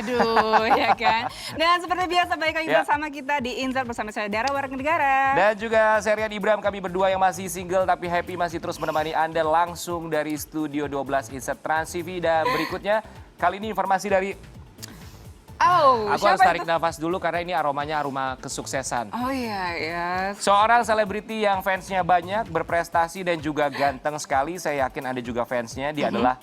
Aduh, ya kan. Dan seperti biasa balik lagi bersama kita di Insert bersama saya Dara Warganegara. Dan juga saya Rian Ibram, kami berdua yang masih single tapi happy masih terus menemani Anda langsung dari Studio 12 Insert Trans TV. Dan berikutnya, kali ini informasi dari... Aku harus tarik nafas dulu karena ini aroma kesuksesan. Oh iya, ya. Seorang selebriti yang fansnya banyak, berprestasi dan juga ganteng sekali. Saya yakin Anda juga fansnya, dia adalah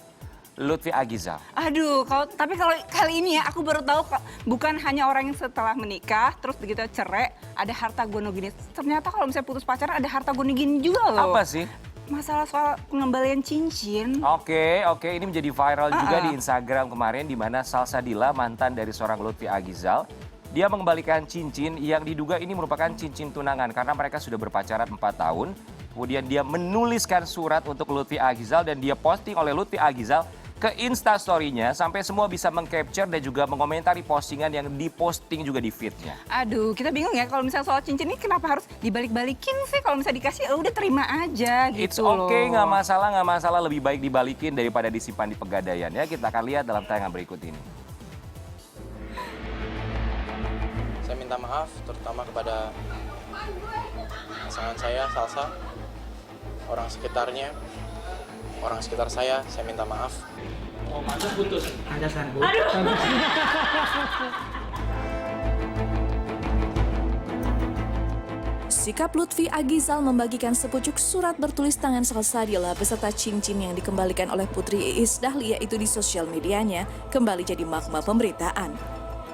Lutfi Agizal. Aduh, tapi kalau kali ini ya aku baru tahu bukan hanya orang yang setelah menikah terus begitu cerai ada harta gono gini. Ternyata kalau misalnya putus pacaran ada harta gono gini juga loh. Apa sih? Masalah soal pengembalian cincin. Oke, ini menjadi viral juga di Instagram kemarin di mana Salsabila, mantan dari seorang Lutfi Agizal, dia mengembalikan cincin yang diduga ini merupakan cincin tunangan karena mereka sudah berpacaran 4 tahun. Kemudian dia menuliskan surat untuk Lutfi Agizal dan dia posting oleh Lutfi Agizal ke Instastory-nya sampai semua bisa meng-capture dan juga mengomentari postingan yang diposting juga di feed-nya. Aduh, kita bingung ya kalau misalnya soal cincin ini kenapa harus dibalik-balikin sih? Kalau misalnya dikasih ya udah terima aja gitu. It's okay, nggak masalah. Lebih baik dibalikin daripada disimpan di pegadaian ya. Kita akan lihat dalam tayangan berikut ini. Saya minta maaf terutama kepada pasangan saya, Salsa, orang sekitarnya, orang sekitar saya minta maaf. Oh, masa putus? Anda sanggup? Sikap Lutfi Agizal membagikan sepucuk surat bertulis tangan Salsabila beserta cincin yang dikembalikan oleh Putri Iis Dahlia itu di sosial medianya kembali jadi magma pemberitaan.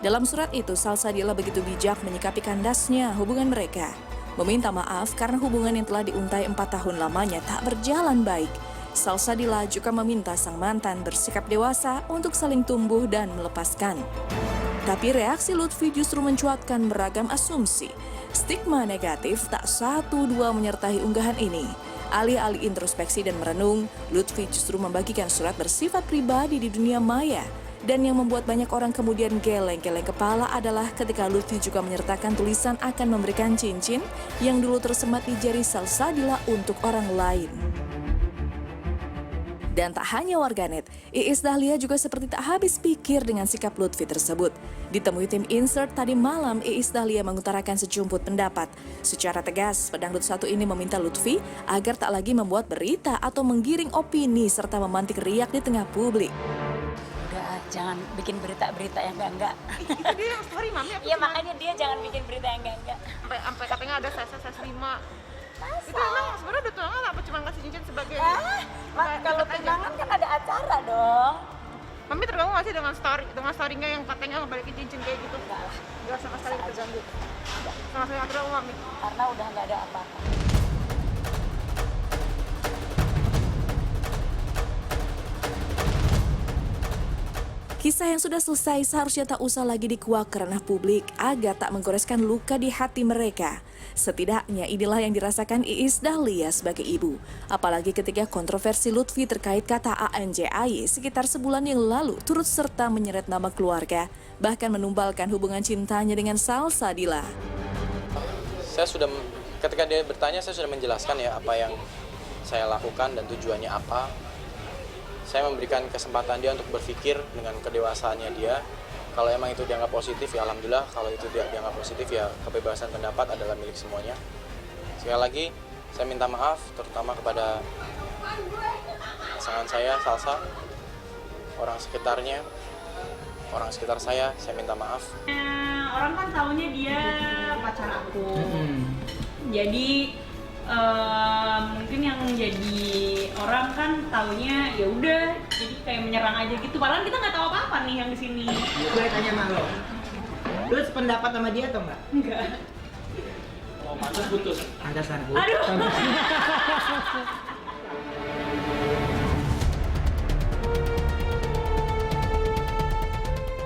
Dalam surat itu, Salsabila begitu bijak menyikapi kandasnya hubungan mereka. Meminta maaf karena hubungan yang telah diuntai 4 tahun lamanya tak berjalan baik. Salsabila juga meminta sang mantan bersikap dewasa untuk saling tumbuh dan melepaskan. Tapi reaksi Lutfi justru mencuatkan beragam asumsi. Stigma negatif tak satu-dua menyertai unggahan ini. Alih-alih introspeksi dan merenung, Lutfi justru membagikan surat bersifat pribadi di dunia maya. Dan yang membuat banyak orang kemudian geleng-geleng kepala adalah ketika Lutfi juga menyertakan tulisan akan memberikan cincin yang dulu tersemat di jari Salsabila untuk orang lain. Dan tak hanya warganet, Iis Dahlia juga seperti tak habis pikir dengan sikap Lutfi tersebut. Ditemui tim Insert tadi malam, Iis Dahlia mengutarakan sejumput pendapat. Secara tegas, pedangdut satu ini meminta Lutfi agar tak lagi membuat berita atau menggiring opini serta memantik riak di tengah publik. Udah, jangan bikin berita-berita yang enggak-enggak. Itu dia yang story mami. Iya, makanya dia jangan bikin berita yang enggak-enggak. Sampai katanya ada ses 5. Itu emang sebenarnya udah tunangan apa cuma ngasih cincin sebagai Kalau tunangan kan ada acara dong. Mami terganggu nggak sih dengan story-nya yang katanya ngebalikin cincin kayak gitu? Enggak sama sekali terganggu. Sama sekali nggak terganggu Mami. Karena udah nggak ada apa-apa. Kisah yang sudah selesai seharusnya tak usah lagi dikuak ke ranah publik agar tak menggoreskan luka di hati mereka. Setidaknya inilah yang dirasakan Iis Dahlia sebagai ibu. Apalagi ketika kontroversi Lutfi terkait kata ANJAY sekitar sebulan yang lalu turut serta menyeret nama keluarga, bahkan menumbalkan hubungan cintanya dengan Salsabila. Ketika dia bertanya, saya sudah menjelaskan ya apa yang saya lakukan dan tujuannya apa. Saya memberikan kesempatan dia untuk berpikir dengan kedewasaannya dia. Kalau emang itu dianggap positif ya alhamdulillah, kalau itu dianggap positif ya kebebasan pendapat adalah milik semuanya. Sekali lagi saya minta maaf terutama kepada pasangan saya, Salsa, orang sekitarnya, orang sekitar saya minta maaf. Orang kan taunya dia pacar aku. Jadi mungkin yang jadi orang kan taunya ya udah jadi kayak menyerang aja gitu. Padahal kita nggak tahu apa-apa nih yang di sini. Gue tanya sama lo. Lu sependapat sama dia atau enggak? Enggak. Oh, masa putus? Anda sanggup? Aduh.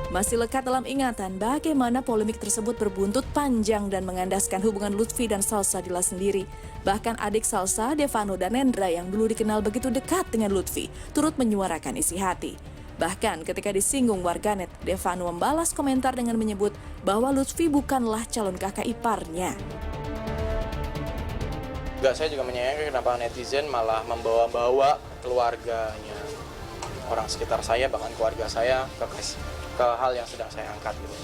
Masih lekat dalam ingatan bagaimana polemik tersebut berbuntut panjang dan mengandaskan hubungan Lutfi dan Salsabila sendiri. Bahkan adik Salsa, Devano dan Nendra yang dulu dikenal begitu dekat dengan Lutfi, turut menyuarakan isi hati. Bahkan ketika disinggung warganet, Devano membalas komentar dengan menyebut bahwa Lutfi bukanlah calon kakak iparnya. Enggak, saya juga menyayangkan kenapa netizen malah membawa-bawa keluarganya, orang sekitar saya, bahkan keluarga saya ke hal yang sedang saya angkat gitu.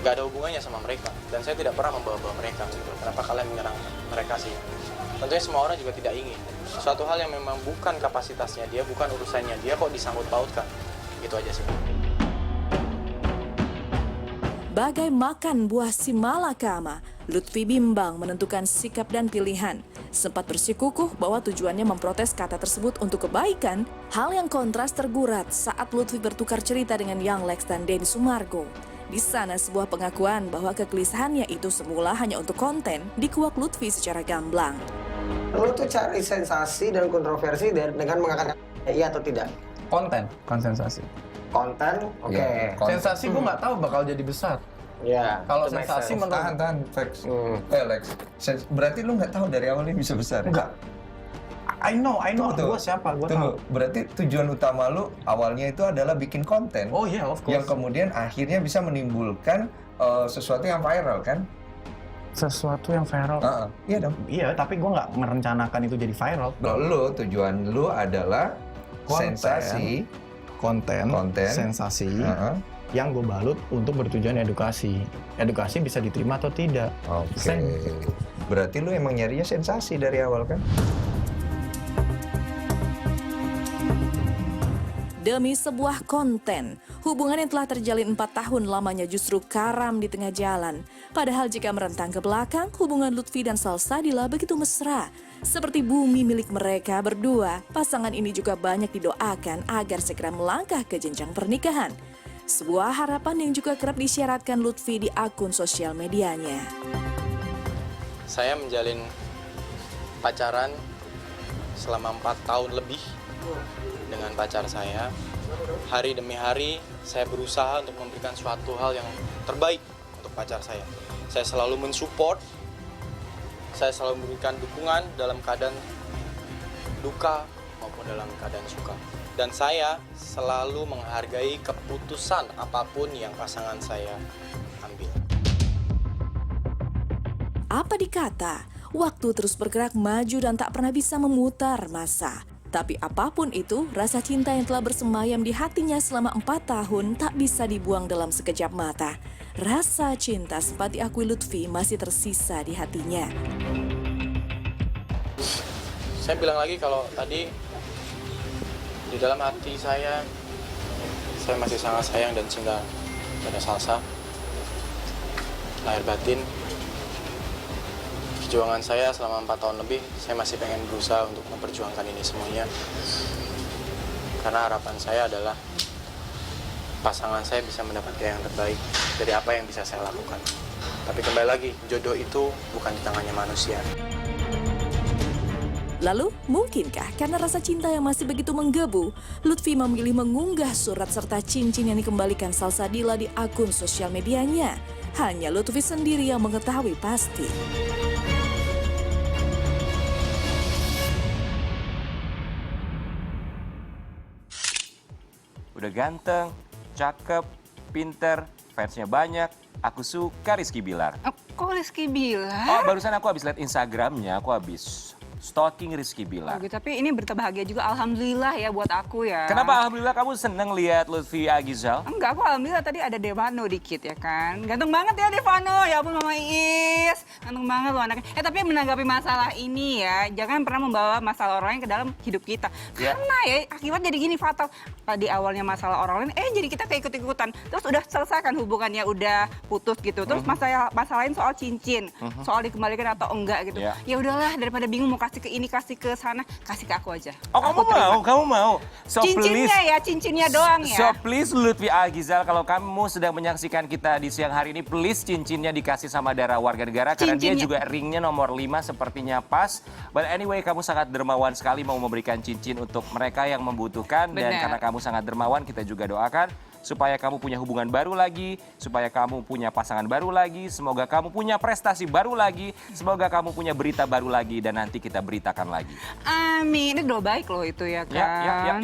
Nggak ada hubungannya sama mereka, dan saya tidak pernah membawa-bawa mereka gitu. Kenapa kalian menyerang mereka sih? Tentunya semua orang juga tidak ingin. Suatu hal yang memang bukan kapasitasnya dia, bukan urusannya dia, kok disangkut pautkan. Gitu aja sih. Bagai makan buah si malakama, Lutfi bimbang menentukan sikap dan pilihan. Sempat bersikukuh bahwa tujuannya memprotes kata tersebut untuk kebaikan, hal yang kontras tergurat saat Lutfi bertukar cerita dengan Young Lex dan Denny Sumargo. Di sana sebuah pengakuan bahwa kegelisahannya itu semula hanya untuk konten dikuak Lutfi secara gamblang. Lo tuh cari sensasi dan kontroversi dengan mengangkat iya atau tidak? Konten, konsensasi. Konten, oke. Ya, sensasi gue nggak tahu bakal jadi besar. Ya. Kalau itu make sensasi sense. menurut tahan, Lex. Lex. Berarti lu nggak tahu dari awalnya bisa besar? Enggak. I know gue siapa, gue tahu. Berarti tujuan utama lu awalnya itu adalah bikin konten. Oh iya, of course. Yang kemudian akhirnya bisa menimbulkan sesuatu yang viral kan? Sesuatu yang viral. Iya dong. Iya, tapi gue nggak merencanakan itu jadi viral. Tujuan lu adalah sensasi, konten, sensasi, yang gue balut untuk bertujuan edukasi. Edukasi bisa diterima atau tidak. Oke. Berarti lu emang nyarinya sensasi dari awal kan? Demi sebuah konten, hubungan yang telah terjalin 4 tahun lamanya justru karam di tengah jalan. Padahal jika merentang ke belakang, hubungan Lutfi dan Salsabila begitu mesra. Seperti bumi milik mereka berdua, pasangan ini juga banyak didoakan agar segera melangkah ke jenjang pernikahan. Sebuah harapan yang juga kerap disyaratkan Lutfi di akun sosial medianya. Saya menjalin pacaran selama 4 tahun lebih dengan pacar saya. Hari demi hari saya berusaha untuk memberikan suatu hal yang terbaik untuk pacar saya. Saya selalu mensupport, saya selalu memberikan dukungan dalam keadaan duka maupun dalam keadaan suka. Dan saya selalu menghargai keputusan apapun yang pasangan saya ambil. Apa dikata, waktu terus bergerak maju dan tak pernah bisa memutar masa. Tapi apapun itu, rasa cinta yang telah bersemayam di hatinya selama 4 tahun tak bisa dibuang dalam sekejap mata. Rasa cinta sempat diakui Lutfi masih tersisa di hatinya. Saya bilang lagi kalau tadi di dalam hati saya masih sangat sayang dan cinta pada Salsa. Lahir batin, perjuangan saya selama 4 tahun lebih, saya masih pengen berusaha untuk memperjuangkan ini semuanya. Karena harapan saya adalah pasangan saya bisa mendapatkan yang terbaik dari apa yang bisa saya lakukan. Tapi kembali lagi, jodoh itu bukan di tangannya manusia. Lalu, mungkinkah karena rasa cinta yang masih begitu menggebu, Lutfi memilih mengunggah surat serta cincin yang dikembalikan Salsabila di akun sosial medianya? Hanya Lutfi sendiri yang mengetahui pasti. Udah ganteng, cakep, pinter, fansnya banyak. Aku suka Rizky Bilar. Kok Rizky Bilar? Oh, barusan aku habis lihat Instagramnya, aku habis stalking Rizky Bilar. Oh, gitu. Tapi ini berita bahagia juga, alhamdulillah ya buat aku ya. Kenapa alhamdulillah kamu seneng lihat Lutfi Agizal? Enggak, aku alhamdulillah tadi ada Devano dikit ya kan. Ganteng banget ya Devano, ya ampun Mama Iis. Ganteng banget loh anaknya. Tapi menanggapi masalah ini ya, jangan pernah membawa masalah orang lain ke dalam hidup kita. Karena ya akibat jadi gini fatal. Tadi awalnya masalah orang lain, jadi kita keikut-ikutan. Terus udah selesai kan hubungannya, udah putus gitu. Terus masalah lain soal cincin, soal dikembalikan atau enggak gitu. Ya udahlah, daripada bingung mau kasih ke ini, kasih ke sana, kasih ke aku aja. Oh, kamu mau? So cincinnya please, ya, cincinnya doang ya. So please Lutfi Agizal, kalau kamu sedang menyaksikan kita di siang hari ini, please cincinnya dikasih sama Dara warga negara. Karena dia juga ringnya nomor 5 sepertinya pas. But anyway, kamu sangat dermawan sekali mau memberikan cincin untuk mereka yang membutuhkan. Dan karena kamu sangat dermawan, kita juga doakan supaya kamu punya hubungan baru lagi, supaya kamu punya pasangan baru lagi, semoga kamu punya prestasi baru lagi, semoga kamu punya berita baru lagi, dan nanti kita beritakan lagi. Amin, ini doa baik loh itu ya kan. Ya.